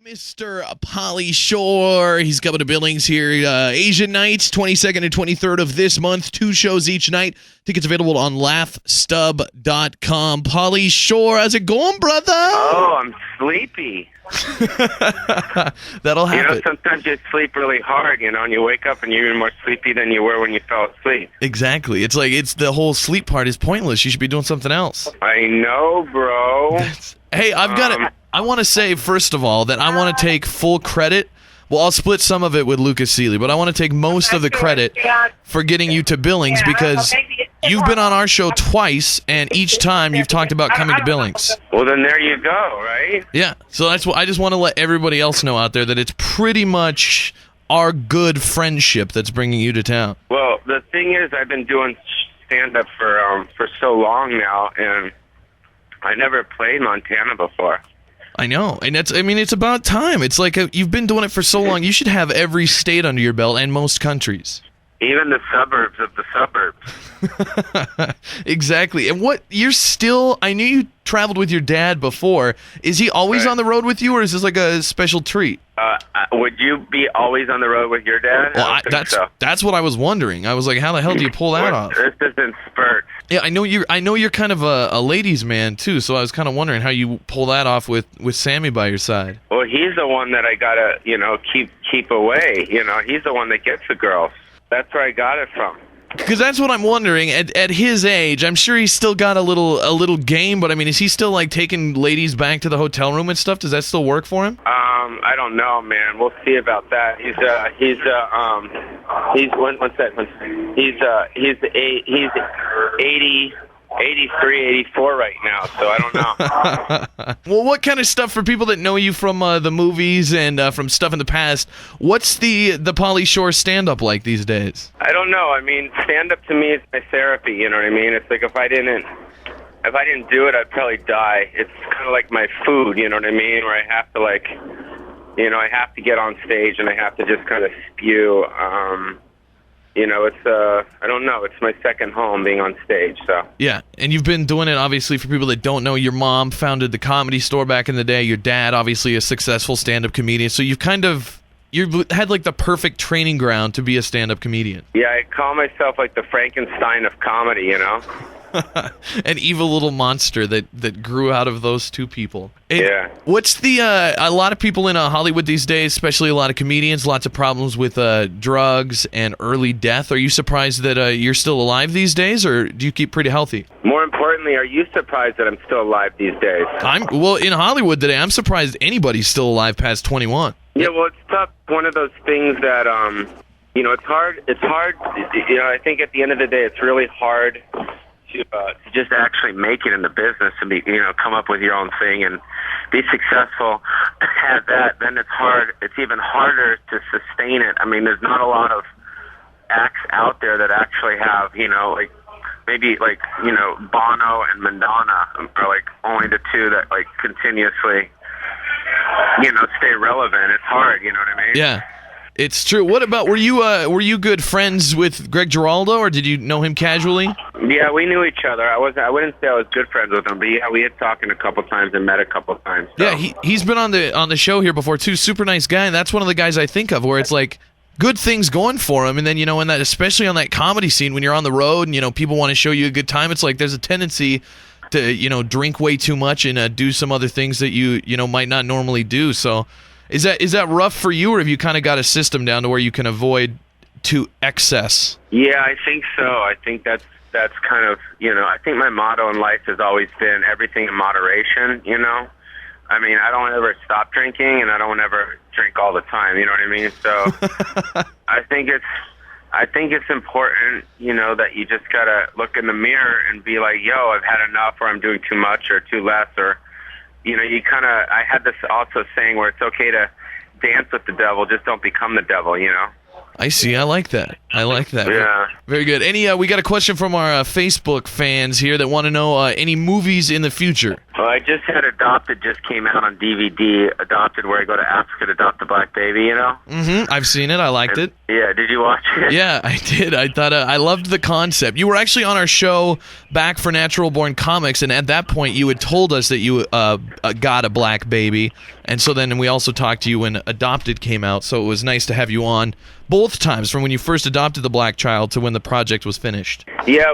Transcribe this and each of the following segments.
Mr. Pauly Shore. He's coming to Billings here. Asian Nights, 22nd and 23rd of this month. 2 shows each night. Tickets available on laughstub.com. Pauly Shore, how's it going, brother? Oh, I'm sleepy. That'll happen. You know, sometimes you sleep really hard, and you wake up and you're even more sleepy than you were when you fell asleep. Exactly. It's like the whole sleep part is pointless. You should be doing something else. I know, bro. Hey, I want to say, first of all, that I want to take full credit. Well, I'll split some of it with Lucas Seeley, but I want to take most of the credit for getting you to Billings because you've been on our show twice, and each time you've talked about coming to Billings. Well, then there you go, right? Yeah, so that's what I just want to let everybody else know out there that it's pretty much our good friendship that's bringing you to town. Well, the thing is, I've been doing stand-up for so long now, and I never played Montana before. I know, and it's about time. It's like you've been doing it for so long. You should have every state under your belt and most countries. Even the suburbs of the suburbs. Exactly. And I knew you traveled with your dad before. Is he always on the road with you, or is this like a special treat? Would you be always on the road with your dad? Well, that's what I was wondering. I was like, how the hell do you pull that off? This is in spurts. Yeah, I know you're kind of a ladies' man too, so I was kind of wondering how you pull that off with Sammy by your side. Well, he's the one that I gotta, keep away. He's the one that gets the girls. That's where I got it from. Because that's what I'm wondering. At his age, I'm sure he's still got a little game, but I mean, is he still like taking ladies back to the hotel room and stuff? Does that still work for him? I don't know, man. We'll see about that. He's 83, 84 right now, so I don't know. Well, what kind of stuff, for people that know you from the movies and from stuff in the past, what's the Pauly Shore stand-up like these days? I don't know. I mean, stand-up to me is my therapy, you know what I mean? It's like if I didn't do it, I'd probably die. It's kind of like my food, you know what I mean? Where I have to I have to get on stage and I have to just kind of spew. I don't know. It's my second home being on stage, so. Yeah, and you've been doing it, obviously, for people that don't know. Your mom founded the Comedy Store back in the day. Your dad, obviously, a successful stand-up comedian. So you've had like the perfect training ground to be a stand-up comedian. Yeah, I call myself like the Frankenstein of comedy, An evil little monster that grew out of those two people. Yeah. What's a lot of people in Hollywood these days, especially a lot of comedians, lots of problems with drugs and early death. Are you surprised that you're still alive these days, or do you keep pretty healthy? More importantly, are you surprised that I'm still alive these days? Well, in Hollywood today, I'm surprised anybody's still alive past 21. Yeah, well, it's tough. One of those things that, it's hard. It's hard. I think at the end of the day, it's really hard to just actually make it in the business and be, come up with your own thing and be successful at that. Then it's hard. It's even harder to sustain it. I mean, there's not a lot of acts out there that actually have, maybe Bono and Madonna are like only the two that like continuously, stay relevant. It's hard. You know what I mean? Yeah. It's true. What about, were you good friends with Greg Giraldo, or did you know him casually? Yeah, we knew each other. I wouldn't say I was good friends with him, but yeah, we had talking a couple times and met a couple times. So. Yeah, he's been on the show here before too. Super nice guy, and that's one of the guys I think of where it's like good things going for him, and then in that, especially on that comedy scene when you're on the road and people want to show you a good time, it's like there's a tendency to drink way too much and do some other things that you might not normally do. So. Is that rough for you, or have you kind of got a system down to where you can avoid to excess? Yeah, I think so. I think that's kind of, I think my motto in life has always been everything in moderation, I mean, I don't ever stop drinking, and I don't ever drink all the time, you know what I mean? So I think it's important, that you just got to look in the mirror and be like, yo, I've had enough, or I'm doing too much or too less, or I had this also saying where it's okay to dance with the devil, just don't become the devil, I see. I like that. Yeah. Very good. We got a question from our Facebook fans here that want to know any movies in the future. Well, I just had Adopted just came out on DVD. Adopted, where I go to Africa to adopt a black baby, you know? Mm-hmm. I've seen it. I liked it. Yeah, did you watch it? Yeah, I did. I thought I loved the concept. You were actually on our show back for Natural Born Comics, and at that point you had told us that you got a black baby, and so then we also talked to you when Adopted came out, so it was nice to have you on both times, from when you first adopted the black child to when the project was finished. Yeah,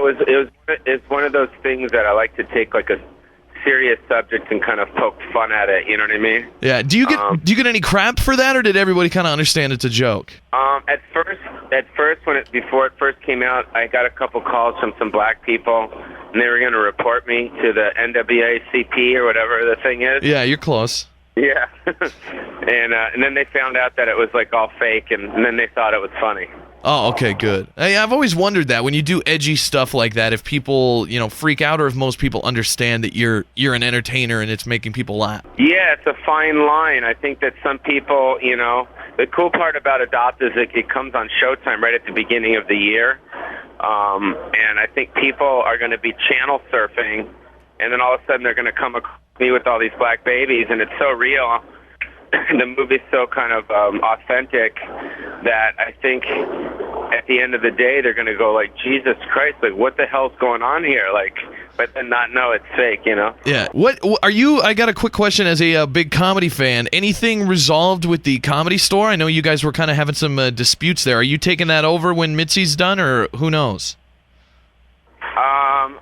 it's one of those things that I like to take like a serious subject and kind of poke fun at it, you know what I mean? Yeah. Do you get any crap for that, or did everybody kind of understand it's a joke? At first before it first came out, I got a couple calls from some black people, and they were going to report me to the NAACP or whatever the thing is. Yeah, you're close. Yeah. and then they found out that it was like all fake, and then they thought it was funny. Oh, okay, good. Hey, I've always wondered that when you do edgy stuff like that, if people, freak out, or if most people understand that you're an entertainer and it's making people laugh. Yeah, it's a fine line. I think that some people, the cool part about Adopt is it comes on Showtime right at the beginning of the year, and I think people are going to be channel surfing, and then all of a sudden they're going to come across me with all these black babies, and it's so real. The movie's so kind of authentic that I think at the end of the day they're going to go like, Jesus Christ, like what the hell's going on here? Like, but then not know it's fake, Yeah. What are you? I got a quick question as a big comedy fan. Anything resolved with the Comedy Store? I know you guys were kind of having some disputes there. Are you taking that over when Mitzi's done, or who knows?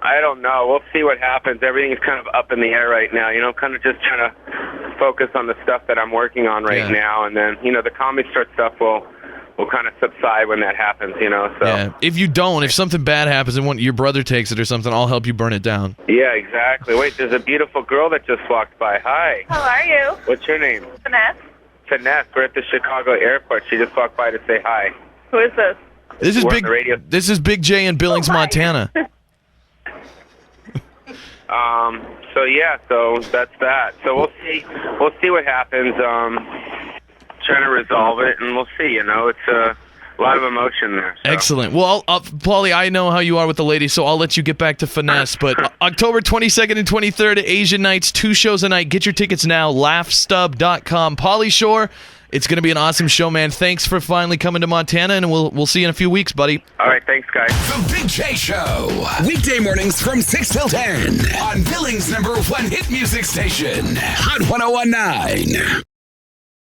I don't know. We'll see what happens. Everything is kind of up in the air right now. Kind of just trying to focus on the stuff that I'm working on right now, and then the Comedy Store stuff will kind of subside when that happens. So yeah. If something bad happens and your brother takes it or something, I'll help you burn it down. Yeah, exactly. Wait, there's a beautiful girl that just walked by. Hi. How are you? What's your name? Finesse. Finesse. We're at the Chicago airport. She just walked by to say hi. Who is this? This is Big J in Billings, Montana. So that's that. So we'll see what happens. Trying to resolve it, and we'll see. It's a lot of emotion there. So. Excellent. Well, Pauly, I know how you are with the ladies, so I'll let you get back to Finesse. But October 22nd and 23rd at Asian Nights, 2 shows a night. Get your tickets now. Laughstub.com. Pauly Shore. It's going to be an awesome show, man. Thanks for finally coming to Montana, and we'll see you in a few weeks, buddy. All right, thanks, guys. The Big J Show. Weekday mornings from 6 till 10 on Billings' #1 hit music station, Hot 101.9.